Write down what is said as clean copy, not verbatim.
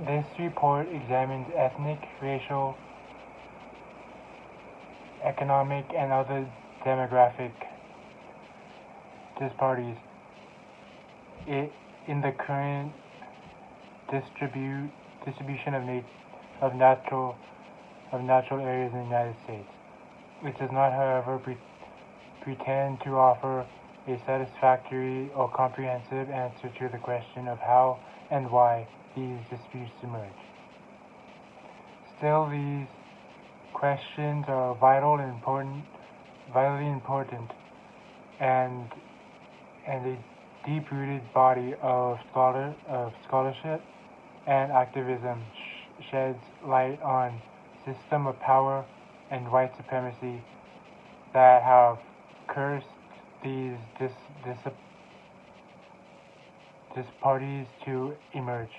This report examines ethnic, racial, economic, and other demographic disparities in the current distribution of natural areas in the United States. It does not, however, pretend to offer a satisfactory or comprehensive answer to the question of how and why these disputes emerge. Still, these questions are vitally important, and a deep-rooted body of scholarship and activism sheds light on system of power and white supremacy that have cursed these disparities to emerge.